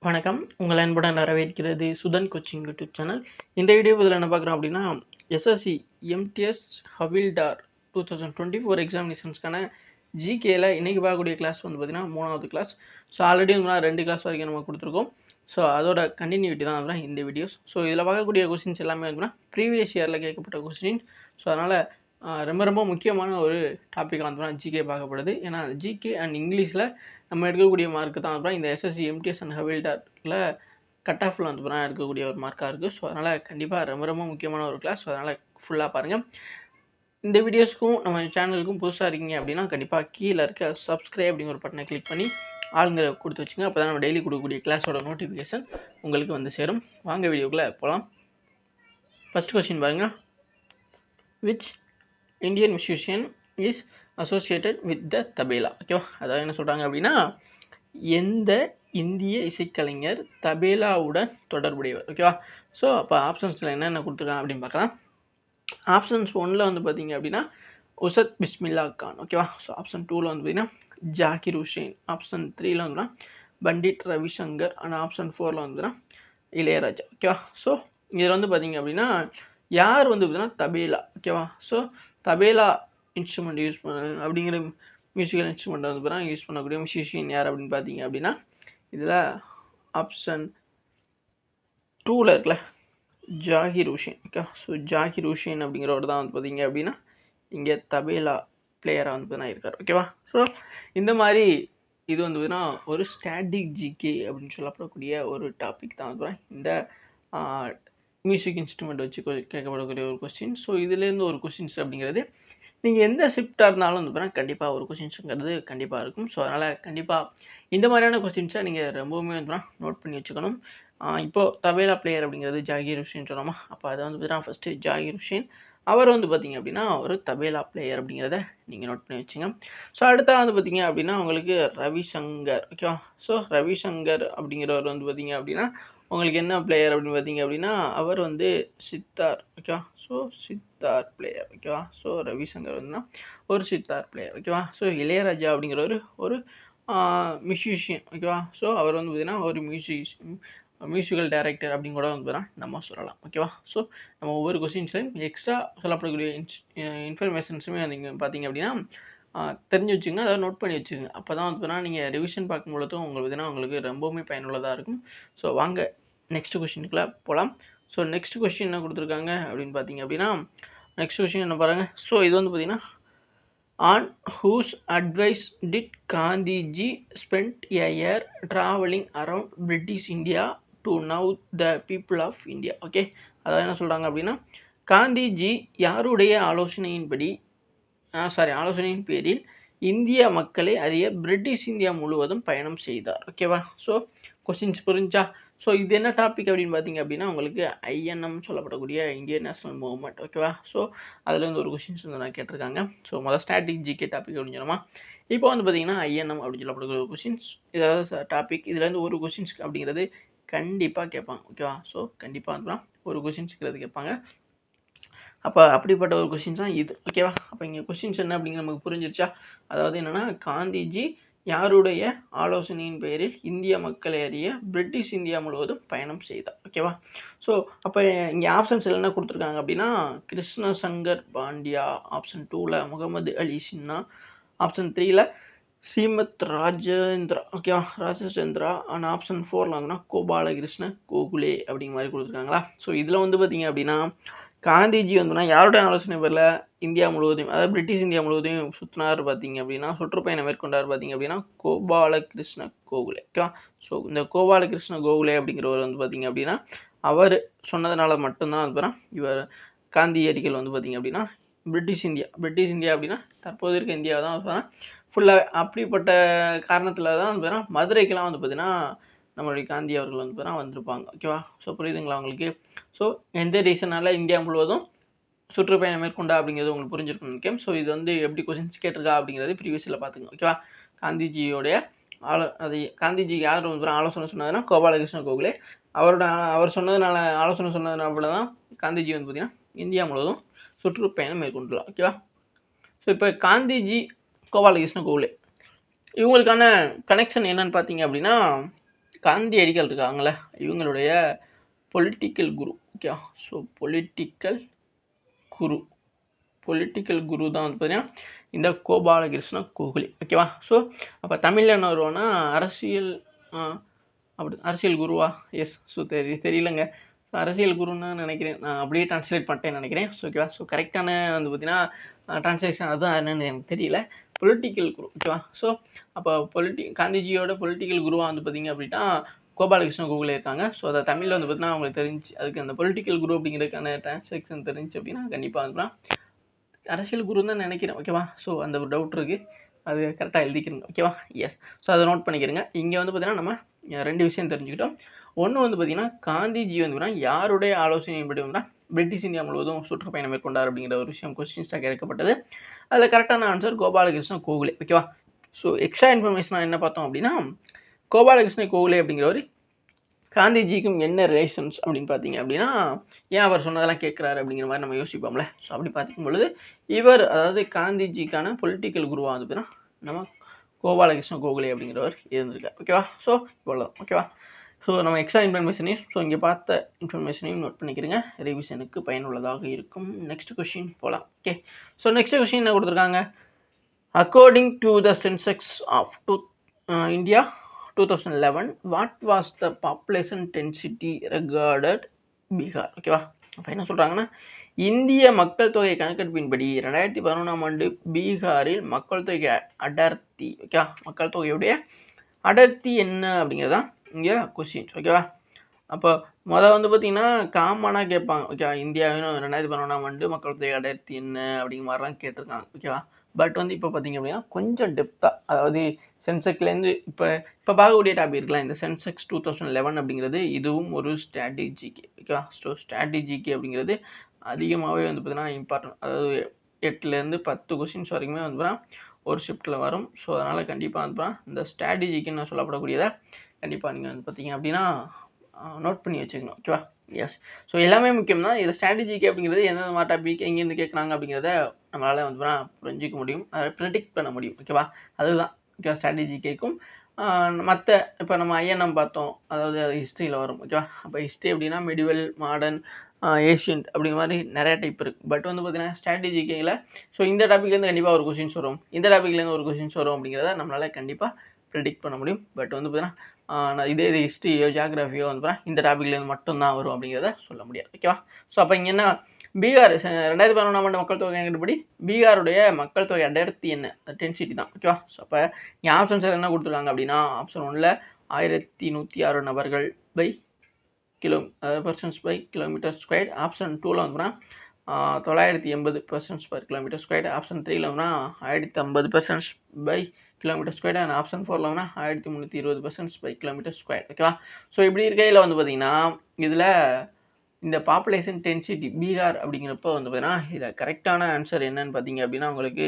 வணக்கம். உங்கள் அன்புடன் வரவேற்கிறது சுதன் கோச்சிங் யூடியூப் சேனல். இந்த வீடியோவில் என்ன பார்க்குறோம் அப்படின்னா, எஸ்எஸ்சி எம்டிஎஸ் ஹவில்டார் 2024 எக்ஸாமினேஷன்ஸ்க்கான ஜிகேல இன்றைக்கி பார்க்கக்கூடிய கிளாஸ் வந்து பார்த்திங்கன்னா 3வது கிளாஸ். ஸோ ஆல்ரெடி வந்து 2 கிளாஸ் வரைக்கும் நம்ம கொடுத்துருக்கோம். ஸோ அதோட கண்டினியூட்டி தான் அதுதான் இந்த வீடியோஸ். ஸோ இதில் பார்க்கக்கூடிய கொஸ்டின்ஸ் எல்லாமே வந்து ப்ரீவியஸ் இயரில் கேட்கப்பட்ட கொஸ்டின்ஸ். ஸோ அதனால் ரொம்ப ரொம்ப முக்கியமான ஒரு டாப்பிக்காக வந்து ஜிகே பார்க்கப்படுது. ஏன்னா ஜிகே அண்ட் இங்கிலீஷில் நம்ம எடுக்கக்கூடிய மார்க்கு தான் வந்து இந்த எஸ்எஸ்சி எம்டிஎஸ் அண்ட் ஹவில்டாரில் கட் ஆஃபில் வந்து எடுக்கக்கூடிய ஒரு மார்க்காக இருக்குது. ஸோ அதனால் கண்டிப்பாக ரொம்ப ரொம்ப முக்கியமான ஒரு கிளாஸ். ஸோ அதனால் ஃபுல்லாக பாருங்கள். இந்த வீடியோஸ்க்கும் நம்ம சேனலுக்கும் புதுசாக இருக்கீங்க அப்படின்னா கண்டிப்பாக கீழே இருக்க சப்ஸ்கிரைப் அப்படிங்கிற ஒரு பட்டனை கிளிக் பண்ணி ஆளுங்க கொடுத்து வச்சுங்க. அப்போ தான் நம்ம டெய்லி கொடுக்கக்கூடிய கிளாஸோட நோட்டிஃபிகேஷன் உங்களுக்கு வந்து சேரும். வாங்க வீடியோக்குள்ளே போகலாம். ஃபஸ்ட் கொஸ்டின் பாருங்கள். Which Indian musician is associated with the tabla? ஓகேவா, அதாவது என்ன சொல்கிறாங்க அப்படின்னா, எந்த இந்திய இசைக்கலைஞர் தபேலாவுடன் தொடர்புடையவர்? ஓகேவா. ஸோ அப்போ ஆப்ஷன்ஸில் என்னென்ன கொடுத்துருக்காங்க அப்படின்னு பார்க்கலாம். ஆப்ஷன்ஸ் 1ல் வந்து பார்த்தீங்க அப்படின்னா உசத் பிஸ்மில்லா கான். ஓகேவா. ஸோ ஆப்ஷன் 2ல் வந்து பார்த்தீங்கன்னா ஜாகிர் ஹுசேன். ஆப்ஷன் 3ல் வந்துன்னா பண்டிட் ரவிசங்கர். அண்ட் ஆப்ஷன் 4ல் வந்துன்னா இளையராஜா. ஓகேவா. ஸோ இதில் வந்து பார்த்தீங்க அப்படின்னா யார் வந்து பார்த்தீங்கன்னா தபேலா. ஓகேவா. ஸோ தபேலா இன்ஸ்ட்ருமெண்ட் யூஸ் அப்படிங்கிற மியூசிக்கல் இன்ஸ்ட்ருமெண்ட் வந்து பார்த்தீங்கன்னா யூஸ் பண்ணக்கூடிய மியூசிஷியன் யார் அப்படின்னு பார்த்தீங்க அப்படின்னா இதில் ஆப்ஷன் 2ல் இருக்குல்ல ஜாகிர் ஹுசேன். ஓகே. ஸோ ஜாகிர் ஹுசேன் அப்படிங்கிறவர் தான் வந்து பார்த்தீங்க அப்படின்னா இங்கே தபேலா பிளேயராக வந்து பார்த்தீங்கன்னா இருக்கார். ஓகேவா. ஸோ இந்த மாதிரி இது வந்து பார்த்தீங்கன்னா ஒரு ஸ்டாட்டிக் ஜிகே அப்படின்னு சொல்லப்படக்கூடிய ஒரு டாபிக் தான் வந்து இந்த மியூசிக் இன்ஸ்ட்ருமெண்ட் வச்சு கேட்கப்படக்கூடிய ஒரு கொஸ்டின். ஸோ இதுலேருந்து ஒரு கொஸ்டின்ஸ் அப்படிங்கிறது நீங்கள் எந்த ஷிஃப்டாக இருந்தாலும் வந்து பார்த்தீங்கன்னா கண்டிப்பாக ஒரு கொஸ்டின்ஸுங்கிறது கண்டிப்பாக இருக்கும். ஸோ அதனால் கண்டிப்பாக இந்த மாதிரியான கொஸ்டின்ஸை நீங்கள் ரொம்பவுமே வந்து நோட் பண்ணி வச்சுக்கணும். இப்போது தபேலா பிளேயர் அப்படிங்கிறது ஜாகிர் ஹுசேன் சொன்னோமா, அப்போ அதை வந்து பார்த்தீங்கன்னா ஃபஸ்ட்டு ஜாகிர் ஹுசேன் அவர் வந்து பார்த்திங்க அப்படின்னா ஒரு தபேலா பிளேயர் அப்படிங்கிறத நீங்கள் நோட் பண்ணி வச்சுங்க. ஸோ அடுத்தா வந்து பார்த்திங்க அப்படின்னா உங்களுக்கு ரவிசங்கர். ஓகேவா. ஸோ ரவிசங்கர் அப்படிங்கிறவர் வந்து பார்த்திங்க அப்படின்னா உங்களுக்கு என்ன பிளேயர் அப்படின்னு பார்த்தீங்க அப்படின்னா அவர் வந்து சித்தார். ஓகேவா. So sitar player. ஓகேவா. ஸோ ரவிசங்கர் வந்துன்னா ஒரு சித்தார் பிளேயர். ஓகேவா. ஸோ இளையராஜா அப்படிங்கிறவர் ஒரு மியூசிஷியன். ஓகேவா. ஸோ அவர் வந்து பார்த்திங்கன்னா ஒரு மியூசிக்கல் டைரக்டர் அப்படின்னு கூட வந்து நம்ம சொல்லலாம். ஓகேவா. ஸோ நம்ம ஒவ்வொரு கொஸ்டின்ஸ்லையும் எக்ஸ்ட்ரா சொல்லப்படக்கூடிய இன்ஃபர்மேஷன்ஸுமே நீங்கள் பார்த்தீங்க அப்படின்னா தெரிஞ்சு வச்சுங்க, அதாவது நோட் பண்ணி வச்சுங்க. அப்போ தான் வந்து நீங்கள் ரிவிஷன் பார்க்கும்பொழுதும் உங்களுக்கு ரொம்பவுமே பயனுள்ளதாக இருக்கும். ஸோ வாங்க நெக்ஸ்ட் கொஸ்டினுக்குள்ளே போகலாம். ஸோ நெக்ஸ்ட் கொஸ்டின் என்ன கொடுத்துருக்காங்க அப்படின்னு பார்த்தீங்க அப்படின்னா நெக்ஸ்ட் கொஸ்டின் என்ன பாருங்கள். ஸோ இது வந்து பார்த்தீங்கன்னா on whose advice did Gandhiji spend a year travelling around British India to know the people of India? Okay, அதாவது என்ன சொல்கிறாங்க அப்படின்னா காந்திஜி யாருடைய ஆலோசனையின் பேரில் இந்திய மக்களை அறிய பிரிட்டிஷ் இந்தியா முழுவதும் பயணம் செய்தார்? ஓகேவா. ஸோ கொஸ்டின்ஸ் புரிஞ்சா? ஸோ இது என்ன டாபிக் அப்படின்னு பார்த்தீங்க அப்படின்னா உங்களுக்கு ஐஎன்எம் சொல்லப்படக்கூடிய இந்தியன் நேஷனல் மூவ்மெண்ட். ஓகேவா. ஸோ அதில் வந்து ஒரு கொஸ்டின்ஸ் வந்து நான் கேட்டிருக்காங்க. ஸோ முதல் ஸ்டாட்டிக் ஜிகே டாபிக் அப்படின்னு சொன்னோமா, இப்போ வந்து பார்த்தீங்கன்னா ஐஎன்எம் அப்படின்னு சொல்லப்படக்கூடிய கொஸ்டின்ஸ் இதாவது டாபிக். இதுலேருந்து ஒரு கொஸ்டின்ஸ் அப்படிங்கிறது கண்டிப்பாக கேட்பாங்க. ஓகேவா. ஸோ கண்டிப்பாக வந்து ஒரு கொஸ்டின்ஸ்ங்கிறது கேட்பாங்க. அப்போ அப்படிப்பட்ட ஒரு கொஸ்டின்ஸ் தான் இது. ஓகேவா. அப்போ இங்கே கொஸ்டின்ஸ் என்ன அப்படிங்கிற நமக்கு புரிஞ்சிருச்சா? அதாவது என்னென்னா காந்திஜி யாருடைய ஆலோசனையின் பெயரில் இந்திய மக்களை அறிய பிரிட்டிஷ் இந்தியா முழுவதும் பயணம் செய்தார்? ஓகேவா. ஸோ அப்போ இங்கே ஆப்ஷன்ஸ் என்ன கொடுத்துருக்காங்க அப்படின்னா கிருஷ்ணசங்கர் பாண்டியா, ஆப்ஷன் 2ல் முகமது அலி சின்னா, ஆப்ஷன் 3ல் ஸ்ரீமத் ராஜேந்திரா. ஓகேவா, ராஜேந்திரா. அண்ட் ஆப்ஷன் 4ல் வந்துன்னா கோபாலகிருஷ்ண கோகுலே அப்படிங்கிற மாதிரி கொடுத்துருக்காங்களா. ஸோ இதில் வந்து பார்த்தீங்க அப்படின்னா காந்திஜி வந்துன்னா யாருடைய ஆலோசனை பேரில் இந்தியா முழுவதும், அதாவது பிரிட்டிஷ் இந்தியா முழுவதும் சுற்றினார் பார்த்தீங்க அப்படின்னா, சுற்றுப்பயணம் மேற்கொண்டார் பார்த்தீங்க அப்படின்னா கோபாலகிருஷ்ண கோகுலே. ஓகேவா. ஸோ இந்த கோபாலகிருஷ்ண கோகுலே அப்படிங்கிறவர் வந்து பார்த்தீங்க அப்படின்னா அவர் சொன்னதுனால மட்டும்தான் வந்து இவர் காந்தியடிகள் வந்து பார்த்தீங்க அப்படின்னா பிரிட்டிஷ் இந்தியா அப்படின்னா தற்போது இருக்க இந்தியா தான் ஃபுல்லாக அப்படிப்பட்ட காரணத்தில் தான் வந்து மதுரைக்கெல்லாம் வந்து பார்த்தீங்கன்னா நம்மளுடைய காந்தி அவர்கள் வந்து வந்திருப்பாங்க. ஓகேவா. ஸோ புரியுதுங்களா உங்களுக்கு? ஸோ எந்த ரீசனால் இந்தியா முழுவதும் சுற்றுப்பயணம் மேற்கொண்டா அப்படிங்கிறது உங்களுக்கு புரிஞ்சிருக்கும் நினைக்கிறேன். ஸோ இது வந்து எப்படி கொஸ்டின்ஸ் கேட்டிருக்கா அப்படிங்கிறது ப்ரீவியஸில் பார்த்துங்க. ஓகேவா. காந்திஜியோடைய காந்திஜி யார் வந்து ஆலோசனை சொன்னதுன்னா கோபாலகிருஷ்ண கோகுலே. அவர் சொன்னதுனால ஆலோசனை சொன்னதுனால தான் காந்திஜி வந்து பார்த்தீங்கன்னா இந்தியா முழுவதும் சுற்றுப்பயணம் மேற்கொண்டுலாம். ஓகேவா. ஸோ இப்போ காந்திஜி கோபாலகிருஷ்ண கோகுலே இவங்களுக்கான கனெக்ஷன் என்னன்னு பார்த்தீங்க அப்படின்னா காந்தியடிகள் இருக்காங்களே இவங்களுடைய பொலிட்டிக்கல் குரு. ஓகே, ஸோ பொலிட்டிக்கல் குரு தான் வந்து பார்த்தீங்கன்னா இந்த கோபாலகிருஷ்ண கோகலே. ஓகேவா? ஸோ அப்போ தமிழில் என்ன வருவோன்னா அரசியல் குருவா? எஸ். ஸோ தெரியலங்க. ஸோ அரசியல் குருன்னு நினைக்கிறேன், நான் அப்படியே ட்ரான்ஸ்லேட் பண்ணிட்டேன்னு நினைக்கிறேன். ஸோ ஓகேவா? ஸோ கரெக்டான வந்து பார்த்தீங்கன்னா ட்ரான்ஸ்லேஷன் அதுதான் என்னென்னு எனக்கு தெரியல. பொலிட்டிக்கல் குரு. ஓகேவா? ஸோ அப்போ காந்திஜியோட பொலிட்டிக்கல் குருவாக வந்து பார்த்தீங்க அப்படின்னா கோபாலகிருஷ்ண கோகலே இருக்காங்க. ஸோ அதை தமிழில் வந்து பார்த்தீங்கன்னா அவங்களுக்கு தெரிஞ்சு அதுக்கு அந்த பொலிட்டிக்கல் குரு அப்படிங்கிறதுக்கான ட்ரான்ஸ்லேஷன் தெரிஞ்சு அப்படின்னா கண்டிப்பாக வந்துன்னா அரசியல் குரு தான் நினைக்கிறேன். ஓகேவா? ஸோ அந்த ஒரு டவுட் இருக்குது, அது கரெக்டாக எழுதிக்கிறேங்க. ஓகேவா? எஸ். ஸோ அதை நோட் பண்ணிக்கிறேங்க. இங்கே வந்து பார்த்தீங்கன்னா நம்ம 2 விஷயம் தெரிஞ்சுக்கிட்டோம். ஒன்று வந்து பார்த்தீங்கன்னா காந்திஜி வந்து பார்த்தீங்கன்னா யாருடைய ஆலோசனையின்படி வந்து பிரிட்டிஷ் இந்தியா முழுவதும் சுற்றுப்பயணம் மேற்கொண்டார் அப்படிங்கிற ஒரு விஷயம் கொஸ்டின்ஸாக கேட்கப்பட்டது. அதில் கரெக்டான ஆன்சர் கோபாலகிருஷ்ண கோகலே. ஓகேவா? ஸோ எக்ஸ்ட்ரா இன்ஃபர்மேஷனாக என்ன பார்த்தோம் அப்படின்னா கோபாலகிருஷ்ண கோகலே அப்படிங்கிறவர் காந்திஜிக்கும் என்ன ரிலேஷன்ஸ் அப்படின்னு பார்த்தீங்க அப்படின்னா ஏன் அவர் சொன்னதெல்லாம் கேட்குறாரு அப்படிங்கிற மாதிரி நம்ம யோசிப்போம்ல. ஸோ அப்படி பார்க்கும் பொழுது இவர் அதாவது காந்திஜிக்கான பொலிட்டிக்கல் குருவாக வந்து நம்ம கோபாலகிருஷ்ண கோகலே அப்படிங்கிறவர் இருந்திருக்கார். ஓகேவா? ஸோ இவ்வளோதான். ஓகேவா? ஸோ நம்ம எக்ஸ்ட்ரா இன்ஃபர்மேஷனையும் ஸோ இங்கே பார்த்த இன்ஃபர்மேஷனையும் நோட் பண்ணிக்கிறேங்க, ரிவிஷனுக்கு பயனுள்ளதாக இருக்கும். நெக்ஸ்ட் கொஸ்டின் போகலாம். ஓகே, ஸோ நெக்ஸ்ட் கொஸ்டின் என்ன கொடுத்துருக்காங்க? According to the census of India 2011, what was the population density regarded பீகார்? ஓகேவா? அப்போ என்ன சொல்கிறாங்கன்னா இந்திய மக்கள் தொகை கணக்கெடுப்பின்படி 2011ஆம் ஆண்டு பீகாரில் மக்கள் தொகை அடர்த்தி. ஓகேவா? மக்கள் தொகையுடைய அடர்த்தி என்ன அப்படிங்கிறது தான் இங்கே கொஸ்டின்ஸ். ஓகேவா? அப்போ வந்து பார்த்தீங்கன்னா காமனாக கேட்பாங்க. ஓகேவா? இந்தியாவின் 2011ஆம் ஆண்டு மக்கள் தொகை அடர்த்தி என்ன அப்படிங்கிற மாதிரிலாம் கேட்டிருக்காங்க. ஓகேவா? பட் வந்து இப்போ பார்த்தீங்க அப்படின்னா கொஞ்சம் டெப்த்தாக, அதாவது சென்செக்லேருந்து இப்போ பார்க்கக்கூடிய டாபிக் இருக்கலாம். இந்த சென்செக்ஸ் 2011 அப்படிங்கிறது இதுவும் ஒரு ஸ்ட்ராட்டஜிக்கு. ஓகேவா? ஸோ ஸ்ட்ராட்டஜிக்கு அப்படிங்கிறது அதிகமாகவே வந்து பார்த்தீங்கன்னா இம்பார்ட்டன்ட், அதாவது 8லேருந்து 10 கொஸ்டின்ஸ் வரைக்குமே வந்து ஒரு ஷிஃப்ட்டில் வரும். ஸோ அதனால் கண்டிப்பாக வந்து இந்த ஸ்ட்ராட்டஜிக்குன்னு சொல்லப்படக்கூடியதை கண்டிப்பாக நீங்கள் வந்து பார்த்தீங்க அப்படின்னா நோட் பண்ணி வச்சுக்கணும். ஓகேவா? எஸ். ஸோ எல்லாமே முக்கியம் தான். இதில் ஸ்ட்ராட்டஜிக்கு அப்படிங்கிறது எந்தெந்த மாதிரி டாபிக் எங்கேருந்து கேட்குறாங்க அப்படிங்கிறத நம்மளால் வந்து புரிஞ்சிக்க முடியும், அதை ப்ரெடிக்ட் பண்ண முடியும். ஓகேவா? அதுதான் ஓகேவா ஸ்ட்ராட்டஜி கேட்கும். மற்ற இப்போ நம்ம ஐஎன்எம் பார்த்தோம், அதாவது அது ஹிஸ்ட்ரியில் வரும். ஓகேவா? அப்போ ஹிஸ்ட்ரி அப்படின்னா மெடிவல், மாடர்ன், ஏஷியன்ட் அப்படிங்கிற மாதிரி நிறைய டைப் இருக்குது. பட் வந்து பார்த்தீங்கன்னா ஸ்ட்ராட்டஜி கேட்கல. ஸோ இந்த டாப்பிக்லேருந்து கண்டிப்பாக ஒரு கொஸ்டின்ஸ் வரும், இந்த டாப்பிக்லேருந்து ஒரு கொஸ்டின்ஸ் வரும் அப்படிங்கிறத நம்மளால் கண்டிப்பாக ப்ரெடிக்ட் பண்ண முடியும். பட் வந்து பார்த்தீங்கன்னா இதே ஹிஸ்ட்ரியோ ஜியாகிரஃபியோ வந்து இந்த டாப்பிக்லேருந்து மட்டும்தான் வரும் அப்படிங்கிறத சொல்ல முடியாது. ஓகேவா? ஸோ அப்போ இங்கே என்ன பீகார் 2011ஆம் ஆண்டு மக்கள் தொகை கணக்கெடுப்படி பீகாருடைய மக்கள் தொகை அடர்த்தி என்ன? டென்சிட்டி தான். ஓகேவா? ஸோ அப்போ இங்கே ஆப்ஷன்ஸ் என்ன கொடுத்துருக்காங்க அப்படின்னா ஆப்ஷன் 1ல் 1106 நபர்கள் by persons by kilometre square. Option 2ல் வந்துன்னா 980 persons per kilometre square. Option 3ல் வந்துன்னா 1050 persons by kilometre square. And option 4ல் வந்துன்னா 1320 பர்சன்ஸ் பை கிலோமீட்டர் ஸ்கொயர். ஓகேவா? ஸோ இப்படி இருக்கையில் வந்து பார்த்தீங்கன்னா இதில் இந்த பாப்புலேஷன் டென்சிட்டி பீகார் அப்படிங்கிறப்ப வந்து பார்த்தீங்கன்னா இதில் கரெக்டான ஆன்சர் என்னன்னு பார்த்தீங்க அப்படின்னா உங்களுக்கு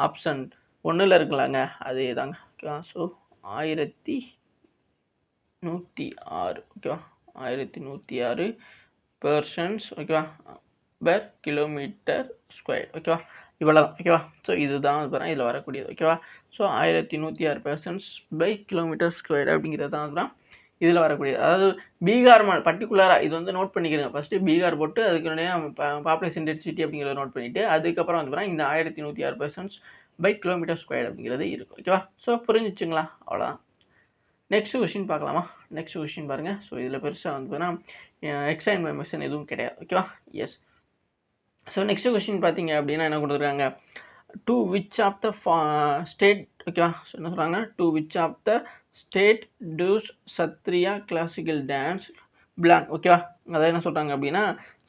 ஆப்ஷன் 1ல் இருக்கலாங்க, அதே தாங்க. ஓகேவா? ஸோ 1106. ஓகேவா? 1106 பர்சன்ஸ். ஓகேவா? Per kilometre square. ஓகேவா? இவ்வளோ தான். ஓகேவா? ஸோ இதுதான் வந்து பார்த்தீங்கன்னா இதில் வரக்கூடியது. ஓகேவா? So 1106 persons by kilometre square அப்படிங்கிறது தான் இதில் வரக்கூடியது. அதாவது பீகார் பர்டிகுலராக இது வந்து நோட் பண்ணிக்கிறேங்க. ஃபஸ்ட்டு பீகார் போட்டு அதுக்குடைய பாப்புலேஷன் டென்சிட்டி அப்படிங்கிறத நோட் பண்ணிவிட்டு அதுக்கப்புறம் வந்து பார்த்தீங்கன்னா இந்த 1106 பர்சன்ஸ் பை கிலோமீட்டர் ஸ்கொயர் அப்படிங்கிறது இருக்கும். ஓகேவா? ஸோ புரிஞ்சிச்சுங்களா? அவ்வளோதான். நெக்ஸ்ட் கொஸ்டின் பார்க்கலாமா? நெக்ஸ்ட் கொஸ்டின் பாருங்கள். ஸோ இதில் பெருசாக வந்து பார்த்தீங்கன்னா எக்ஸ்ட்ரா இன்ஃபர்மேஷன் எதுவும் கிடையாது. ஓகேவா? எஸ். ஸோ நெக்ஸ்ட் கொஸ்டின் பார்த்தீங்க அப்படின்னா என்ன கொடுத்துருக்காங்க? To which of the state. ஓகேவா? ஸோ என்ன சொல்கிறாங்கன்னா to which of the state does Sattriya classical dance belong. ஓகேவா? அதாவது என்ன சொல்கிறாங்க அப்படின்னா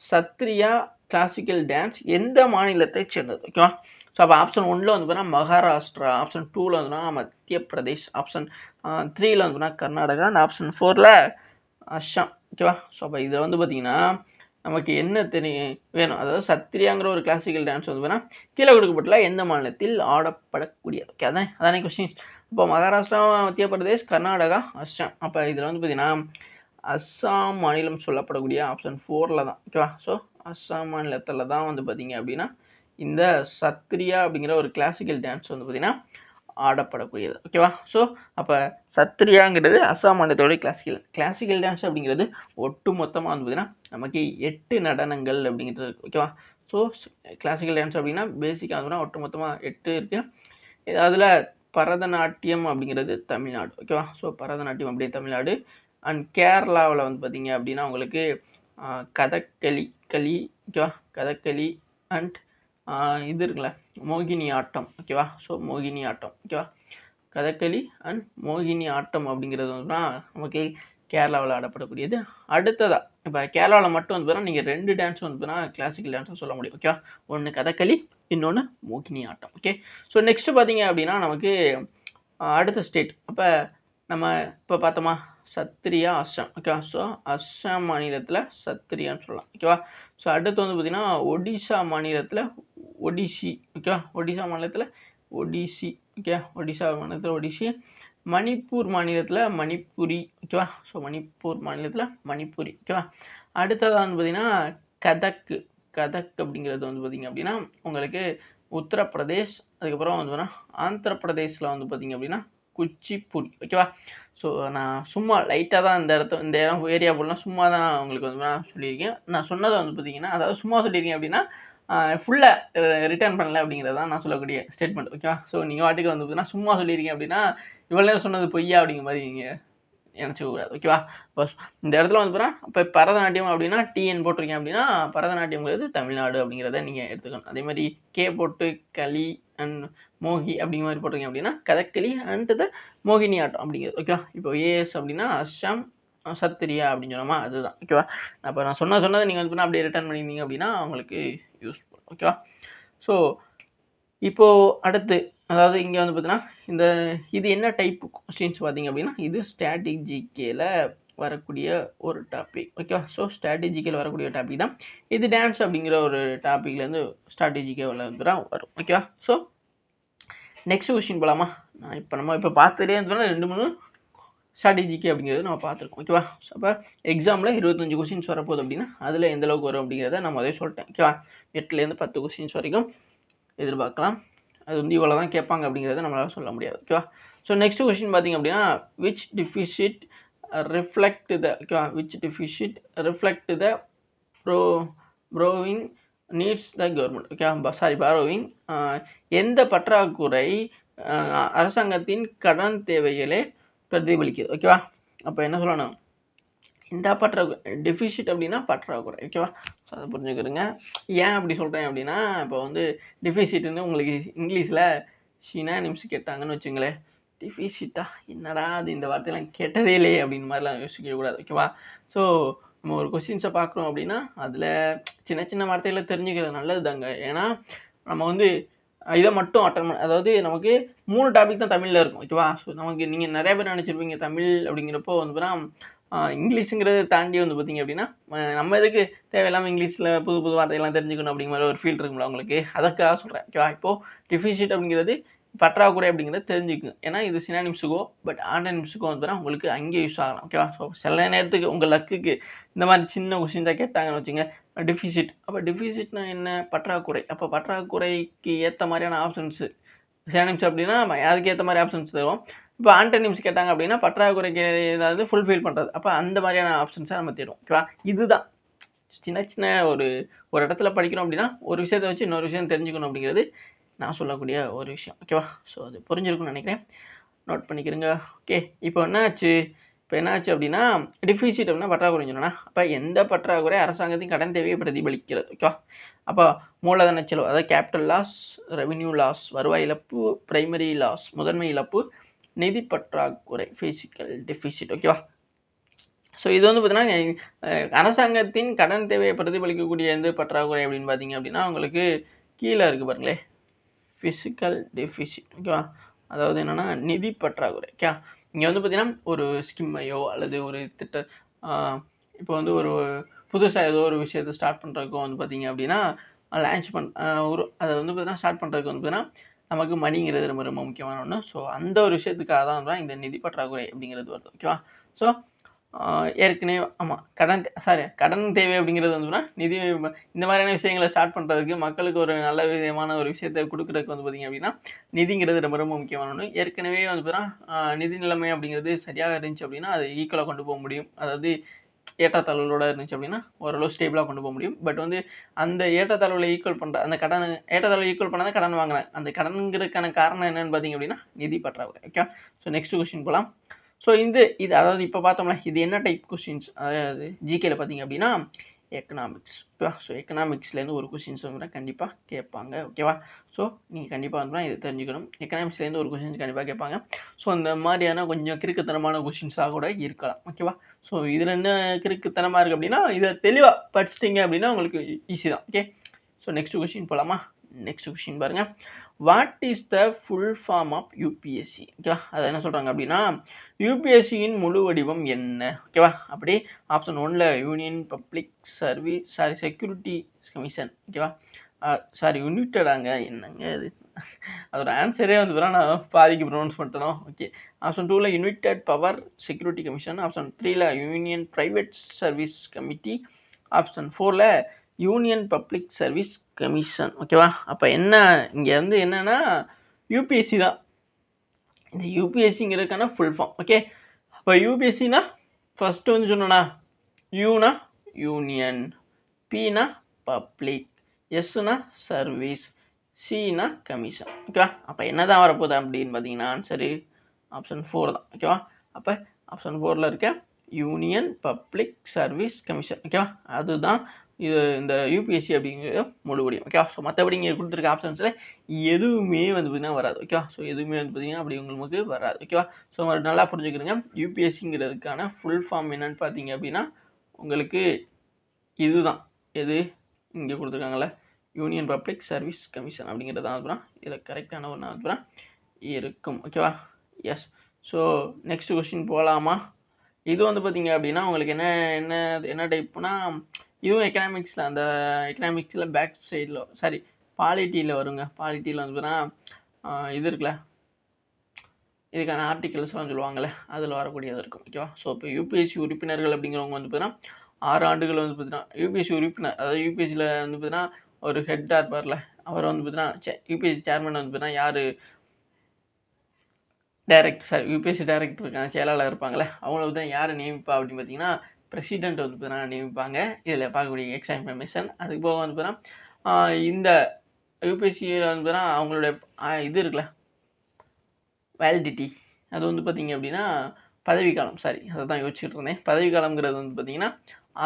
சத்ரியா கிளாசிக்கல் டான்ஸ் எந்த மாநிலத்தை சேர்ந்தது? ஓகேவா? ஸோ அப்போ ஆப்ஷன் 1ல் வந்து பார்த்தீங்கன்னா மகாராஷ்டிரா, ஆப்ஷன் 2ல் வந்து மத்திய பிரதேஷ், ஆப்ஷன் 3ல் வந்து கர்நாடகா, அண்ட் ஆப்ஷன் 4ல் அஸ்ஸாம். ஓகேவா? ஸோ அப்போ இதில் வந்து பார்த்தீங்கன்னா நமக்கு என்ன வேணும், அதாவது சத்ரியாங்கிற ஒரு கிளாசிக்கல் டான்ஸ் வந்து பார்த்தீங்கன்னா கீழே கொடுக்கப்பட்டுள்ள எந்த மாநிலத்தில் ஆடப்படக்கூடியது? ஓகே, அதானே கொஸ்டின். இப்போ மகாராஷ்டிரா, மத்திய பிரதேஷ், கர்நாடகா, அஸ்ஸாம். அப்போ இதில் வந்து பார்த்தீங்கன்னா அஸ்ஸாம் மாநிலம் சொல்லப்படக்கூடிய ஆப்ஷன் 4ல் தான். ஓகேவா? ஸோ அஸ்ஸாம் மாநிலத்தில் தான் வந்து பார்த்தீங்க அப்படின்னா இந்த சத்ரியா அப்படிங்கிற ஒரு கிளாசிக்கல் டான்ஸ் வந்து பார்த்தீங்கன்னா ஆடப்படக்கூடியது. ஓகேவா? ஸோ அப்போ சத்ரியாங்கிறது அஸ்ஸாம் மாநிலத்தோட கிளாசிக்கல் டான்ஸ் அப்படிங்கிறது ஒட்டு மொத்தமாக வந்து பார்த்தீங்கன்னா நமக்கு 8 நடனங்கள் அப்படிங்கிறது இருக்குது. ஓகேவா? ஸோ கிளாசிக்கல் டான்ஸ் அப்படின்னா பேசிக்காக வந்து ஒட்டு மொத்தமாக 8 இருக்குது. அதில் பரதநாட்டியம் அப்படிங்கிறது தமிழ்நாடு. ஓகேவா? ஸோ பரதநாட்டியம் அப்படியே தமிழ்நாடு. அண்ட் கேரளாவில் வந்து பார்த்தீங்க அப்படின்னா உங்களுக்கு கதகளி ஓகேவா? கதகளி அண்ட் இது இருக்குல்ல மோகினி ஆட்டம். ஓகேவா? ஸோ மோகினி ஆட்டம். ஓகேவா? கதகளி அண்ட் மோகினி ஆட்டம் அப்படிங்கிறது வந்து நமக்கு கேரளாவில் ஆடப்படக்கூடியது. அடுத்ததாக இப்போ கேரளாவில் மட்டும் வந்து பார்த்தீங்கன்னா நீங்கள் 2 டான்ஸ் வந்து பார்த்தீங்கன்னா கிளாசிக்கல் டான்ஸ்னு சொல்ல முடியும். ஓகேவா? ஒன்று கதகளி, இன்னொன்று மோகினி ஆட்டம். ஓகே. ஸோ நெக்ஸ்ட்டு பார்த்தீங்க அப்படின்னா நமக்கு அடுத்த ஸ்டேட். அப்போ நம்ம இப்போ பார்த்தோமா சத்ரியா அஸ்ஸாம். ஓகேவா? ஸோ அஸ்ஸாம் மாநிலத்தில் சத்ரியான்னு சொல்லலாம். ஓகேவா? ஸோ அடுத்து வந்து பார்த்திங்கன்னா ஒடிசா மாநிலத்தில் ஒடிசி. ஓகேவா? ஒடிசா மாநிலத்தில் ஒடிசி. ஓகே. ஒடிசா மாநிலத்தில் ஒடிசி. மணிப்பூர் மாநிலத்தில் மணிப்புரி. ஓகேவா? ஸோ மணிப்பூர் மாநிலத்தில் மணிப்புரி. ஓகேவா? அடுத்ததாக வந்து பார்த்திங்கன்னா கதக் அப்படிங்கிறது வந்து பார்த்திங்க அப்படின்னா உங்களுக்கு உத்தரப்பிரதேஷ். அதுக்கப்புறம் வந்து பார்த்தீங்கன்னா ஆந்திர பிரதேஷில் வந்து பார்த்திங்க அப்படின்னா குச்சிப்புடி. ஓகேவா? ஸோ நான் சும்மா லைட்டாக தான் இந்த இடம் ஏரியா போடலாம் சும்மா தான் உங்களுக்கு வந்து நான் சொல்லியிருக்கேன். நான் சொன்னதை வந்து பார்த்தீங்கன்னா அதாவது சும்மா சொல்லியிருக்கேன் அப்படின்னா ஃபுல்லாக ரிட்டர்ன் பண்ணல அப்படிங்கிறது தான் நான் சொல்லக்கூடிய ஸ்டேட்மெண்ட். ஓகேவா? ஸோ நீங்கள் வாட்டுக்கு வந்து பார்த்தீங்கன்னா சும்மா சொல்லியிருக்கீங்க அப்படின்னா இவ்வளோ நேரம் சொன்னது பொய்யா அப்படிங்கிற மாதிரி நீங்கள் நினச்சிக்கூடாது. ஓகேவா? இப்போ இந்த இடத்துல வந்து பார்த்தீங்கன்னா இப்போ பரதநாட்டியம் அப்படின்னா டிஎன் போட்டிருக்கேன் அப்படின்னா பரதநாட்டியம்ங்கிறது தமிழ்நாடு அப்படிங்கிறத நீங்கள் எடுத்துக்கணும். அதே மாதிரி கே போட்டு களி அண்ட் மோகி அப்படிங்கிற மாதிரி போட்டிருக்கீங்க அப்படின்னா கதகளி அண்ட் த மோகினி ஆட்டம் அப்படிங்கிறது. ஓகேவா? இப்போ ஏஎஸ் அப்படின்னா அஸ்ஸாம் சத்ரியா அப்படின்னு சொன்னோமா அதுதான். ஓகேவா? அப்போ நான் சொன்னதை நீங்கள் வந்து அப்படியே ரிட்டர்ன் பண்ணியிருந்தீங்க அப்படின்னா உங்களுக்கு யூஸ்ஃபுல். ஓகேவா? ஸோ இப்போது அடுத்து அதாவது இங்கே வந்து பார்த்தீங்கன்னா இது என்ன டைப் கொஸ்டின்ஸ் பார்த்தீங்க அப்படின்னா இது ஸ்டாட்டிக் ஜிகேல வரக்கூடிய ஒரு டாபிக். ஓகேவா? ஸோ ஸ்ட்ராட்டஜிக்கல் வரக்கூடிய டாபிக் தான் இது. டான்ஸ் அப்படிங்கிற ஒரு டாப்பிக்லேருந்து ஸ்ட்ராட்டஜிக்கல் வந்து தான் வரும். ஓகேவா? ஸோ நெக்ஸ்ட் கொஸ்டின் போகலாமா? நம்ம இப்போ பார்த்துட்டே இருந்தோம்னா 2-3 ஸ்ட்ராட்டஜிக்கு அப்படிங்கிறது நம்ம பார்த்துருக்கோம். ஓகேவா? ஸோ அப்போ எக்ஸாமில் 25 கொஸ்டின்ஸ் வரப்போகுது அப்படின்னா அதில் எந்த அளவுக்கு வரும் அப்படிங்கிறத நான் முதல்ல சொல்லிட்டேன். ஓகேவா? 8லேருந்து 10 கொஸ்டின்ஸ் வரைக்கும் எதிர்பார்க்கலாம். அது வந்து இவ்வளோ தான் கேட்பாங்க அப்படிங்கிறத நம்மளால் சொல்ல முடியாது. ஓகேவா? ஸோ நெக்ஸ்ட் கொஸ்டின் பார்த்தீங்க அப்படின்னா விச் டிஃபிசிட் ரிஃப்ளெக்ட் த ஓகேவா which deficit reflect the borrowing needs the government. Okay. Borrowing எந்த பற்றாக்குறை அரசாங்கத்தின் கடன் தேவைகளை பிரதிபலிக்குது. ஓகேவா? அப்போ என்ன சொல்லணும்? இந்த பற்றாக்குறை டெஃபிசிட் அப்படின்னா பற்றாக்குறை. ஓகேவா? ஸோ அதை புரிஞ்சுக்கிறேங்க. ஏன் அப்படி சொல்கிறேன் அப்படின்னா இப்போ வந்து டெஃபிசிட்னு உங்களுக்கு இங்கிலீஷில் சினானிம்ஸ் கேட்டாங்கன்னு வச்சுங்களேன். டெஃபிசிட்டா என்னடா அது இந்த வார்த்தையெல்லாம் கேட்டதே இல்லையே அப்படின்னு மாதிரிலாம் யோசிக்கக்கூடாது. ஓகேவா? ஸோ நம்ம ஒரு கொஸ்டின்ஸை பார்க்குறோம் அப்படின்னா அதில் சின்ன சின்ன வார்த்தைகளை தெரிஞ்சுக்கிறது நல்லது தாங்க. ஏன்னா நம்ம வந்து இதை மட்டும் அதாவது நமக்கு 3 டாபிக் தான் தமிழில் இருக்கும். ஓகேவா? ஸோ நமக்கு நீங்கள் நிறைய பேர் நினச்சிருப்பீங்க தமிழ் அப்படிங்கிறப்போ வந்து பார்த்தீங்கன்னா இங்கிலீஷுங்கிறத தாண்டி வந்து பார்த்திங்க அப்படின்னா நம்ம எதுக்கு தேவையில்லாமல் இங்கிலீஷில் புது புது வார்த்தைகள்லாம் தெரிஞ்சுக்கணும் அப்படிங்கிற மாதிரி ஒரு ஃபீல் இருக்குங்களா உங்களுக்கு? அதுக்காக சொல்கிறேன். ஓகேவா? இப்போது டெஃபிசிட் அப்படிங்கிறது பற்றாக்குறை அப்படிங்கிறத தெரிஞ்சுக்குங்க. ஏன்னா இது சினானிம்ஸுக்கோ பட் ஆண்டனிம்ஸுக்கோ வந்து உங்களுக்கு அங்கே யூஸ் ஆகலாம். ஓகேவா? ஸோ சில நேரத்துக்கு உங்கள் லக்குக்கு இந்த மாதிரி சின்ன கொஸ்டின்ஸாக கேட்டாங்கன்னு வச்சுங்க டெஃபிசிட். அப்போ டெஃபிசிட்னா என்ன? பற்றாக்குறை. அப்போ பற்றாக்குறைக்கு ஏற்ற மாதிரியான ஆப்ஷன்ஸு சினானிம்ஸ் அப்படின்னா அதுக்கு ஏற்ற மாதிரி ஆப்ஷன்ஸ் தருவோம். இப்போ ஆண்டனிம்ஸ் கேட்டாங்க அப்படின்னா பற்றாக்குறைக்கு ஏதாவது ஃபுல்ஃபில் பண்ணுறது. அப்போ அந்த மாதிரியான ஆப்ஷன்ஸை நம்ம தேடுவோம். ஓகேவா? இதுதான் சின்ன சின்ன ஒரு இடத்துல படிக்கிறோம் அப்படின்னா ஒரு விஷயத்தை வச்சு இன்னொரு விஷயம் தெரிஞ்சுக்கணும் அப்படிங்கிறது நான் சொல்லக்கூடிய ஒரு விஷயம். ஓகேவா? ஸோ அது புரிஞ்சிருக்குன்னு நினைக்கிறேன். நோட் பண்ணிக்கிறேங்க. ஓகே. இப்போ என்னாச்சு அப்படின்னா டெஃபிசிட் அப்படின்னா பற்றாக்குறை சொன்னா அப்போ எந்த பற்றாக்குறை அரசாங்கத்தின் கடன் தேவையை பிரதிபலிக்கிறது. ஓகேவா? அப்போ மூலதன செலவு அதாவது கேபிட்டல் லாஸ், ரெவென்யூ லாஸ், வருவாய் இழப்பு, பிரைமரி லாஸ் முதன்மை இழப்பு, நிதி பற்றாக்குறை ஃபிசிக்கல் டெஃபிசிட். ஓகேவா? ஸோ இது வந்து பார்த்தீங்கன்னா அரசாங்கத்தின் கடன் தேவையை பிரதிபலிக்கக்கூடிய எந்த பற்றாக்குறை அப்படின்னு பார்த்தீங்க அப்படின்னா உங்களுக்கு கீழே இருக்குது பாருங்களேன் ஃபிசிக்கல் டெஃபிசிட். ஓகேவா? அதாவது என்னென்னா நிதி பற்றாக்குறை. ஓகே. இங்கே வந்து பார்த்தீங்கன்னா ஒரு ஸ்கிம்மையோ அல்லது ஒரு இப்போ வந்து ஒரு புதுசாக ஏதோ ஒரு விஷயத்தை ஸ்டார்ட் பண்ணுறதுக்கோ வந்து பார்த்தீங்க அப்படின்னா லான்ச் அதை வந்து பார்த்தீங்கன்னா ஸ்டார்ட் பண்ணுறதுக்கு வந்து பார்த்தீங்கன்னா நமக்கு மணிங்கிறது ரொம்ப ரொம்ப முக்கியமான ஒன்று. ஸோ அந்த ஒரு விஷயத்துக்காக தான் இந்த நிதி பற்றாக்குறை அப்படிங்கிறது வருது. ஓகேவா? ஸோ ஏற்கனவே ஆமாம் கடன் தேவை அப்படிங்கிறது வந்துன்னா நிதி இந்த மாதிரியான விஷயங்களை ஸ்டார்ட் பண்ணுறதுக்கு மக்களுக்கு ஒரு நல்ல விதமான ஒரு விஷயத்தை கொடுக்குறதுக்கு வந்து பார்த்திங்க அப்படின்னா நிதிங்கிறது ரொம்ப ரொம்ப முக்கியமான ஒன்று. ஏற்கனவே வந்து பார்த்தீங்கன்னா நிதி நிலைமை அப்படிங்கிறது சரியாக இருந்துச்சு அப்படின்னா அது ஈக்குவலாக கொண்டு போக முடியும். அதாவது ஏற்றத்தாழ்வுகளோட இருந்துச்சு அப்படின்னா ஓரளவு ஸ்டேபிளாக கொண்டு போக முடியும். பட் வந்து அந்த ஏற்றத்தாழ்வுகளை ஈக்குவல் பண்ணுற அந்த கடன் ஏற்றத்தாழ்வு ஈக்குவல் பண்ணால் கடன் வாங்கினேன். அந்த கடனுங்கிறதுக்கான காரணம் என்னன்னு பார்த்தீங்க அப்படின்னா நிதி பற்றாக்குறை. ஓகே, ஸோ நெக்ஸ்ட் கொஸ்டின் போகலாம். ஸோ இது அதாவது இப்போ பார்த்தோம்னா இது என்ன டைப் கொஸ்டின்ஸ், அதாவது ஜிகேல பார்த்தீங்க அப்படின்னா எக்கனாமிக்ஸ். ஓகேவா, ஸோ எக்கனாமிக்ஸ்லேருந்து ஒரு கொஸ்டின்ஸ் வந்து கண்டிப்பாக கேட்பாங்க. ஓகேவா, ஸோ நீங்கள் கண்டிப்பாக வந்து இது தெரிஞ்சுக்கணும். எக்கனாமிக்ஸ்லேருந்து ஒரு கொஸ்டின்ஸ் கண்டிப்பாக கேட்பாங்க. ஸோ அந்த மாதிரியான கொஞ்சம் கிறுக்குத்தனமான கொஸ்டின்ஸாக கூட இருக்கலாம். ஓகேவா, ஸோ இதில் என்ன கிறுக்குத்தனமாக இருக்குது அப்படின்னா இதை தெளிவாக படிச்சிட்டிங்க அப்படின்னா உங்களுக்கு ஈஸி தான். ஓகே, ஸோ நெக்ஸ்ட் கொஸ்டின் போகலாமா. நெக்ஸ்ட் கொஸ்டின் பாருங்கள். What is the full form of UPSC? ஓகேவா, அதை என்ன சொல்கிறாங்க அப்படின்னா யூபிஎஸ்சியின் முழு வடிவம் என்ன? ஓகேவா, அப்படி ஆப்ஷன் 1ல் union public service security commission. ஓகேவா, யுனைட்டடாங்க என்னங்க அது, அதோட ஆன்சரே வந்து நான் பாதிக்கு ப்ரொனவுன்ஸ் பண்ணிட்டோம். ஓகே, ஆப்ஷன் 2ல் united power security commission, option 3ல் union private service committee, option 4ல் யூனியன் பப்ளிக் சர்வீஸ் கமிஷன். ஓகேவா, அப்போ என்ன இங்கே வந்து என்னன்னா யூபிஎஸ்சி தான். இந்த யூபிஎஸ்சிங்கிறதுக்கான ஃபுல் ஃபார்ம். ஓகே, அப்போ யூபிஎஸ்சினா ஃபஸ்ட்டு வந்து சொன்னோன்னா யூனா யூனியன், பினா பப்ளிக், எஸ்னா சர்வீஸ், சினா கமிஷன். ஓகேவா, அப்போ என்ன தான் வரப்போகுது அப்படின்னு பார்த்தீங்கன்னா ஆன்சரு ஆப்ஷன் 4 தான். ஓகேவா, அப்போ ஆப்ஷன் 4ல் இருக்க யூனியன் பப்ளிக் சர்வீஸ் கமிஷன். ஓகேவா, அதுதான் இது இந்த யூபிஎஸ்சி அப்படிங்கிற முழு வடிவம். ஓகேவா, ஸோ மற்றபடி இங்கே கொடுத்துருக்க ஆப்ஷன்ஸில் எதுவுமே வந்து பார்த்தீங்கன்னா வராது. ஓகேவா, ஸோ எதுவுமே வந்து பார்த்தீங்கன்னா அப்படி உங்களுக்கு வராது. ஓகேவா, ஸோ நல்லா புரிஞ்சுக்கிறீங்க. யூபிஎஸ்சிங்கிறதுக்கான ஃபுல் ஃபார்ம் என்னன்னு பார்த்தீங்க அப்படின்னா உங்களுக்கு இதுதான். எது இங்கே கொடுத்துருக்காங்களே யூனியன் பப்ளிக் சர்வீஸ் கமிஷன் அப்படிங்கிறது தான் அதுதான் இதில் கரெக்டான ஒன்று அதுதான் இருக்கும். ஓகேவா, எஸ். ஸோ நெக்ஸ்ட் கொஸ்டின் போகலாமா. இது வந்து பார்த்தீங்க அப்படின்னா உங்களுக்கு என்ன டைப்னா இதுவும் எக்கனாமிக்ஸில் அந்த எக்கனாமிக்ஸில் பேக் சைடில் பாலிட்டியில் வருங்க. பாலிட்டியில் வந்து பார்த்தீங்கன்னா இது இருக்குல்ல இதுக்கான ஆர்டிகல்ஸ்லாம் சொல்லுவாங்கள்ல அதில் வரக்கூடியது இருக்கும். ஓகேவா, ஸோ இப்போ யூபிஎஸ்சி உறுப்பினர்கள் அப்படிங்கிறவங்க வந்து பார்த்தீங்கன்னா 6 ஆண்டுகள் வந்து பார்த்தீங்கன்னா யூபிஎஸ்சி உறுப்பினர், அதாவது யூபிஎஸ்சியில் வந்து பார்த்தீங்கன்னா ஒரு ஹெட்டாக இருப்பார்ல அவர் வந்து பார்த்தீங்கன்னா யூபிஎஸ்சி சேர்மன் வந்து பார்த்தீங்கன்னா யார் யூபிஎஸ்சி டைரக்டர் இருக்காங்க, செயலாளர் இருப்பாங்களே அவங்கள வந்து யாரை நியமிப்பா அப்படின்னு பார்த்தீங்கன்னா பிரசிடென்ட் வந்து பார்த்தீங்கன்னா நியமிப்பாங்க. இதில் பார்க்கக்கூடிய எக்ஸாம் இன்ஃபர்மேஷன். அதுக்கு போக வந்து பார்த்தீங்கன்னா இந்த யூபிஎஸ்சியில் வந்து பார்த்தீங்கன்னா அவங்களுடைய இது இருக்குல்ல வேலிடிட்டி அது வந்து பார்த்தீங்க அப்படின்னா பதவிக்காலம், அதை தான் யோசிச்சுட்டு இருந்தேன். பதவிக்காலங்கிறது வந்து பார்த்தீங்கன்னா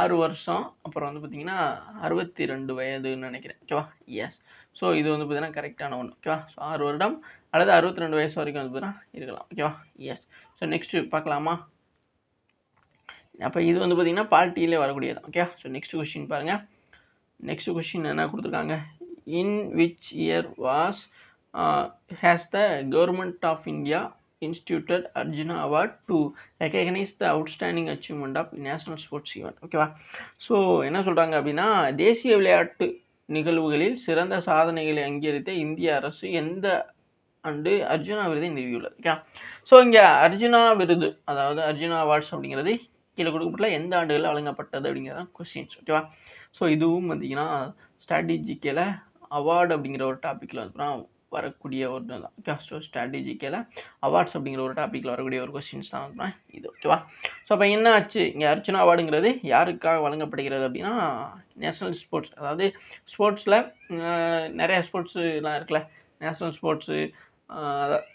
6 வருஷம், அப்புறம் வந்து பார்த்தீங்கன்னா 62 வயதுன்னு நினைக்கிறேன். ஓகேவா, எஸ். ஸோ இது வந்து பார்த்தீங்கன்னா கரெக்டான ஒன்று. ஓகேவா, ஸோ 6 வருடம் அல்லது 62 வயசு வரைக்கும் வந்து பார்த்தீங்கன்னா இருக்கலாம். ஓகேவா, எஸ். ஸோ நெக்ஸ்ட்டு பார்க்கலாமா. அப்போ இது வந்து பார்த்தீங்கன்னா பாலிட்டியிலே வரக்கூடியது. ஓகே, ஸோ நெக்ஸ்ட் கொஸ்டின் பாருங்கள். நெக்ஸ்ட் கொஸ்டின் என்ன கொடுத்துருக்காங்க. In which year was has the government of India instituted Arjuna Award to recognize the outstanding achievement of national sports event. ஓகேவா, ஸோ என்ன சொல்கிறாங்க அப்படின்னா தேசிய விளையாட்டு நிகழ்வுகளில் சிறந்த சாதனைகளை அங்கீகரித்த இந்திய அரசு எந்த ஆண்டு அர்ஜுனா விருதை நிறுவியுள்ளது. ஓகே, ஸோ இங்கே அர்ஜுனா விருது அதாவது அர்ஜுனா அவார்ட்ஸ் அப்படிங்கிறது கீழே கொடுக்கப்பட்ட எந்த ஆண்டுகளில் வழங்கப்பட்டது அப்படிங்கிறதான் கொஸ்டின்ஸ். ஓகேவா, ஸோ இதுவும் பார்த்தீங்கன்னா ஸ்ட்ராட்டஜிக்கல அவார்டு அப்படிங்கிற ஒரு டாப்பிக்கில் வந்து வரக்கூடிய ஒரு தான். ஓகே, ஸோ ஸ்ட்ராட்டஜிக்கல அவார்ட்ஸ் அப்படிங்கிற ஒரு டாப்பிக்கில் வரக்கூடிய ஒரு கொஸ்டின்ஸ் தான் வந்து இது. ஓகேவா, ஸோ அப்போ என்ன ஆச்சு இங்கே அர்ஜுனா அவார்டுங்கிறது யாருக்காக வழங்கப்படுகிறது அப்படின்னா நேஷ்னல் ஸ்போர்ட்ஸ், அதாவது ஸ்போர்ட்ஸில் நிறைய ஸ்போர்ட்ஸுலாம் இருக்குல்ல நேஷ்னல் ஸ்போர்ட்ஸு,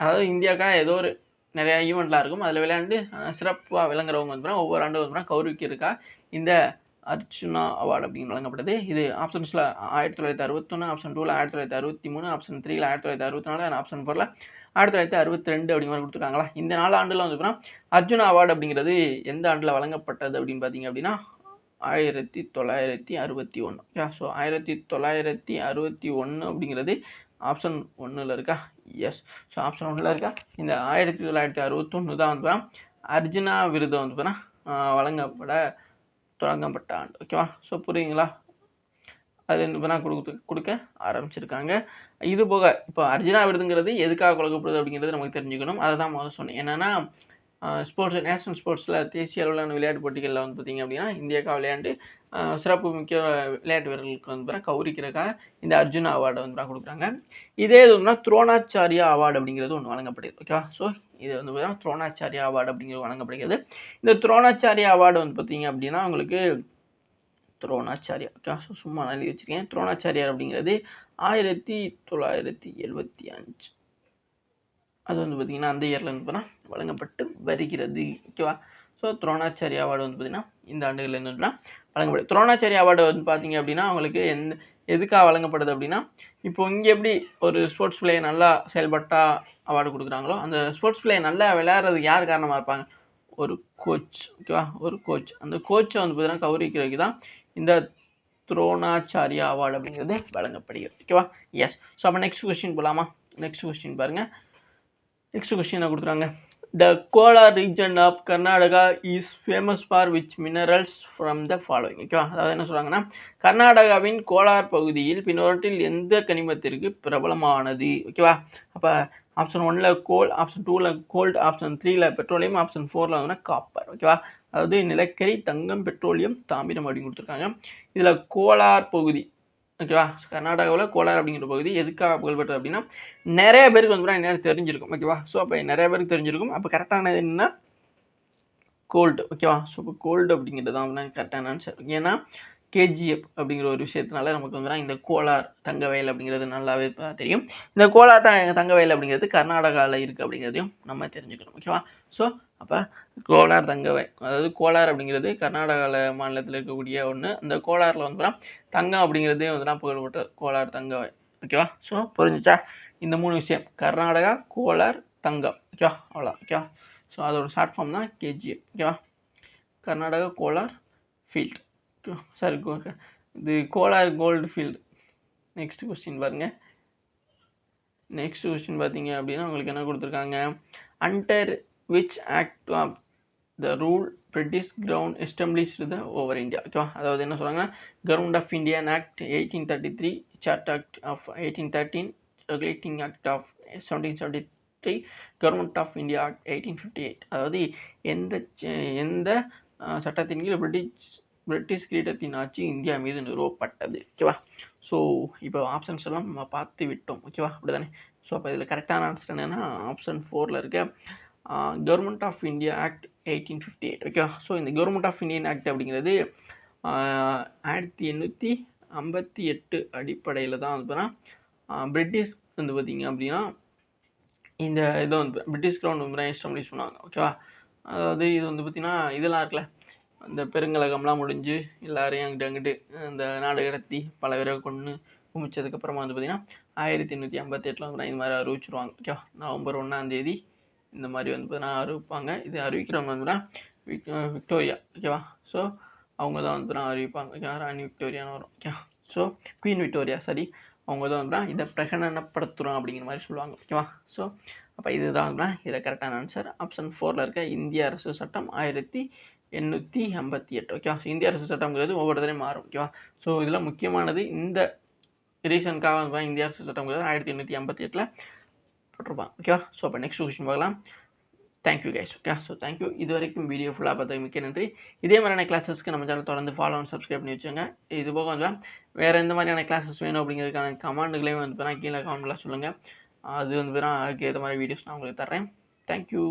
அதாவது இந்தியாவுக்காக ஏதோ ஒரு நிறையா ஈவெண்ட்லாம் இருக்கும் அதில் விளையாண்டு சிறப்பாக விளங்குறவங்க வந்து ஒவ்வொரு ஆண்டு வந்து கௌரவிக்கிறதுக்காக இந்த அர்ஜுனா அவார்டு அப்படின்னு வழங்கப்பட்டது. இது ஆப்ஷன்ஸில் 1961, ஆப்ஷன் 2ல் 1963, ஆப்ஷன் 3ல் 1964, ஆப்ஷன் 4ல் 1962 அப்படிங்கிற மாதிரி கொடுத்துருக்காங்களா. இந்த 4 ஆண்டில் வந்து அர்ஜுனா அவார்டு அப்படிங்கிறது எந்த ஆண்டில் வழங்கப்பட்டது அப்படின்னு பார்த்தீங்க அப்படின்னா 1961. ஓகே, ஸோ 1961 அப்படிங்கிறது ஆப்ஷன் 1ல் இருக்கா. எஸ், ஸோ ஆப்ஷன் 1ல் இருக்கா. இந்த 1961 தான் வந்து அர்ஜுனா விருது வந்து வழங்கப்பட தொடங்கப்பட்ட ஆண்டு. ஓகேவா, ஸோ புரியுங்களா. அது கொடுக்க ஆரம்பிச்சிருக்காங்க. இது போக இப்போ அர்ஜுனா விருதுங்கிறது எதுக்காக வழங்கப்படுது அப்படிங்கிறது நமக்கு தெரிஞ்சுக்கணும். அதை தான் முதல்ல சொன்னேன். என்னென்னா ஸ்போர்ட்ஸ் நேஷனல் ஸ்போர்ட்ஸில் தேசிய அளவிலான விளையாட்டு போட்டிகளில் வந்து பார்த்திங்க அப்படின்னா இந்தியாவுக்காக விளையாண்டு சிறப்பு மிக்க விளையாட்டு வீரர்களுக்கு வந்து கௌரிக்கிறதுக்காக இந்த அர்ஜுனா அவார்டை வந்து கொடுக்குறாங்க. இதே இது வந்து துரோணாச்சாரியா அவார்டு அப்படிங்கிறது ஒன்று வழங்கப்படுது. ஓகேவா? ஸோ இது வந்து பார்த்தீங்கன்னா துரோணாச்சாரியா அவார்டு அப்படிங்கிறது வழங்கப்படுகிறது. இந்த துரோணாச்சாரியா அவார்டு வந்து பார்த்தீங்க அப்படின்னா உங்களுக்கு துரோணாச்சாரியா ஓகே சும்மா எழுதி வச்சிருக்கேன். துரோணாச்சாரியார் அப்படிங்கிறது 1975 அது வந்து பார்த்திங்கன்னா அந்த இயரில் வந்து பார்த்தீங்கன்னா வழங்கப்பட்டு வருகிறது. ஓகேவா? ஸோ துரோணாச்சாரியா அவார்டு வந்து பார்த்திங்கன்னா இந்த ஆண்டுகளில் என்னன்னா வழங்கப்படுது. துரோணாச்சாரியா அவார்டு வந்து பார்த்திங்க அப்படின்னா அவங்களுக்கு எதுக்காக வழங்கப்படுது அப்படின்னா இப்போ இங்கே எப்படி ஒரு ஸ்போர்ட்ஸ் பிளேயர் நல்லா செயல்பட்டால் அவார்டு கொடுக்குறாங்களோ அந்த ஸ்போர்ட்ஸ் பிளேயர் நல்லா விளையாடுறதுக்கு யார் காரணமாக இருப்பாங்க? ஒரு கோச். ஓகேவா? ஒரு கோச். அந்த கோச்சை வந்து பார்த்தீங்கன்னா கௌரவிக்கிறதுக்கு தான் இந்த துரோணாச்சாரியா அவார்டு அப்படிங்கிறது வழங்கப்படுகிறது. ஓகேவா? எஸ். ஸோ அப்போ நெக்ஸ்ட் கொஸ்டின் போகலாமா? நெக்ஸ்ட் கொஸ்டின் பாருங்கள். நெக்ஸ்ட் கொஸ்டின் என்ன கொடுக்குறாங்க? The Kolar region of Karnataka is famous for which minerals from the following? ஓகேவா? அதாவது என்ன சொல்கிறாங்கன்னா கர்நாடகாவின் கோலார் பகுதியில் பின்னோட்டில் எந்த கனிமத்திற்கு பிரபலமானது? ஓகேவா? அப்போ ஆப்ஷன் 1ல் கோல், ஆப்ஷன் 2ல் கோல்டு, ஆப்ஷன் 3ல் பெட்ரோலியம், ஆப்ஷன் 4ல் வந்து காப்பர். ஓகேவா? அதாவது நிலக்கரி, தங்கம், பெட்ரோலியம், தாமிரம் அப்படின்னு கொடுத்துருக்காங்க. இதில் கோலார் பகுதி ஓகேவா? கர்நாடகாவில் கோலார் அப்படிங்கிற பகுதி எதுக்காக புகழ்பெற்றது அப்படின்னா நிறைய பேருக்கு வந்து என்ன தெரிஞ்சிருக்கும். ஓகேவா? ஸோ அப்போ நிறைய பேருக்கு தெரிஞ்சிருக்கும். அப்போ கரெக்டானது என்னன்னா கோல்டு. ஓகேவா? ஸோ இப்போ கோல்டு அப்படிங்கிறது தான் வந்து கரெக்டான ஆன்சர். ஏன்னா கேஜிஎஃப் அப்படிங்கிற ஒரு விஷயத்தினால நமக்கு வந்து இந்த கோலார் தங்க வயல் அப்படிங்கிறது நல்லாவே தெரியும். இந்த கோலார் தங்க வயல் அப்படிங்கிறது கர்நாடகாவில் இருக்குது அப்படிங்கிறதையும் நம்ம தெரிஞ்சுக்கணும். ஓகேவா? ஸோ அப்போ கோலார் தங்க வயல், அதாவது கோலார் அப்படிங்கிறது கர்நாடகாவில் மாநிலத்தில் இருக்கக்கூடிய ஒன்று. இந்த கோலாரில் வந்து தங்கம் அப்படிங்கிறதே வந்து புகழ்பெற்ற கோலார் தங்க வயல். ஓகேவா? ஸோ புரிஞ்சிச்சா? இந்த 3 விஷயம் கர்நாடகா, கோலார், தங்கம். ஓகேவா? அவ்வளோ. ஓகேவா? ஸோ அதோட ஷார்ட் ஃபார்ம் தான் கேஜிஎஃப். ஓகேவா? கர்நாடகா கோலார் ஃபீல்டு. சாரி இது Kolar gold field. Next question பாருங்க. நெக்ஸ்ட் கொஸ்டின் பார்த்தீங்க அப்படின்னா உங்களுக்கு என்ன கொடுத்துருக்காங்க? Under which act of the rule British crown established the over India? ஓகேவா? அதாவது என்ன சொல்கிறாங்க? Government of Indian act 1833, charter act of 1813, regulating act of 1773, government of India act 1858. அதாவது எந்த சட்டத்தின் கீழ் பிரிட்டிஷ் கிரீடத்தின் ஆட்சி இந்தியா மீது நிறுவப்பட்டது? ஓகேவா? ஸோ இப்போ ஆப்ஷன்ஸ் எல்லாம் நம்ம பார்த்து விட்டோம். ஓகேவா? அப்படி தானே? ஸோ அப்போ இதில் கரெக்டான ஆன்சர் என்னென்னா ஆப்ஷன் 4ல் இருக்க கவர்மெண்ட் ஆஃப் இந்தியா ஆக்ட் 1858. ஓகேவா? ஸோ இந்த கவர்மெண்ட் ஆஃப் இந்தியன் ஆக்ட் அப்படிங்கிறது 1858 அடிப்படையில் தான் வந்து பிரிட்டிஷ் வந்து பார்த்திங்க அப்படின்னா இந்த இதை வந்து பிரிட்டிஷ் கிரவுண்ட் வந்து எஸ்டாப்ளிஷ் பண்ணுவாங்க. ஓகேவா? அதாவது இது வந்து பார்த்திங்கன்னா இதெல்லாம் இருக்குல்ல, அந்த பெருங்கலகம்லாம் முடிஞ்சு எல்லாரையும் அங்கிட்டு அந்த நாடு கடத்தி பல பேரை கொண்டு குமிச்சதுக்கப்புறமா வந்து பார்த்திங்கன்னா 1858 வந்து இது மாதிரி அறிவிச்சிருவாங்க. ஓகேவா? நவம்பர் 1ஆம் தேதி இந்த மாதிரி வந்து அறிவிப்பாங்க. இது அறிவிக்கிறவங்க வந்து விக்டோரியா. ஓகேவா? ஸோ அவங்க தான் வந்து அறிவிப்பாங்க. ஓகே, ராணி விக்டோரியான்னு வரும். ஓகே, ஸோ குவீன் விக்டோரியா சரி, அவங்க தான் வந்து இதை பிரகடனப்படுத்துகிறோம் அப்படிங்கிற மாதிரி சொல்லுவாங்க. ஓகேவா? ஸோ அப்போ இதுதான் இதில் கரெக்டான ஆன்சர். ஆப்ஷன் 4ல் இருக்க இந்திய அரசு சட்டம் 1858. ஓகேவா? ஸோ இந்திய அரசு சட்டம்ங்கிறது ஒவ்வொரு தடவையும் மாறும். ஓகேவா? ஸோ இதில் முக்கியமானது இந்த ரீசனுக்காக வந்து இந்திய அரசு சட்டம்ங்கிறது 1858 போட்டிருப்பாங்க. ஓகேவா? ஸோ அப்போ நெக்ஸ்ட் கொஸ்டின் பார்க்கலாம். Thank you guys. Okay, so thank you. இது வரைக்கும் வீடியோ ஃபுல்லாக பார்த்ததுக்கு மிக்க நன்றி. இதே மாதிரியான கிளாஸஸ்க்கு நம்ம சேனல் தொடர்ந்து ஃபாலோ அண்ட் சப்ஸ்கிரைப் பண்ணி வச்சுங்க. இது போக வந்து வேறு எந்த மாதிரியான கிளாஸஸ் வேணும் அப்படிங்கிறதுக்கான கமெண்ட்களையும் வந்து கீழே கமெண்ட்டில் சொல்லுங்கள். அது வந்து அதுக்கு ஏற்ற மாதிரி வீடியோஸ் நான் உங்களுக்கு தர்றேன். தேங்க்யூ.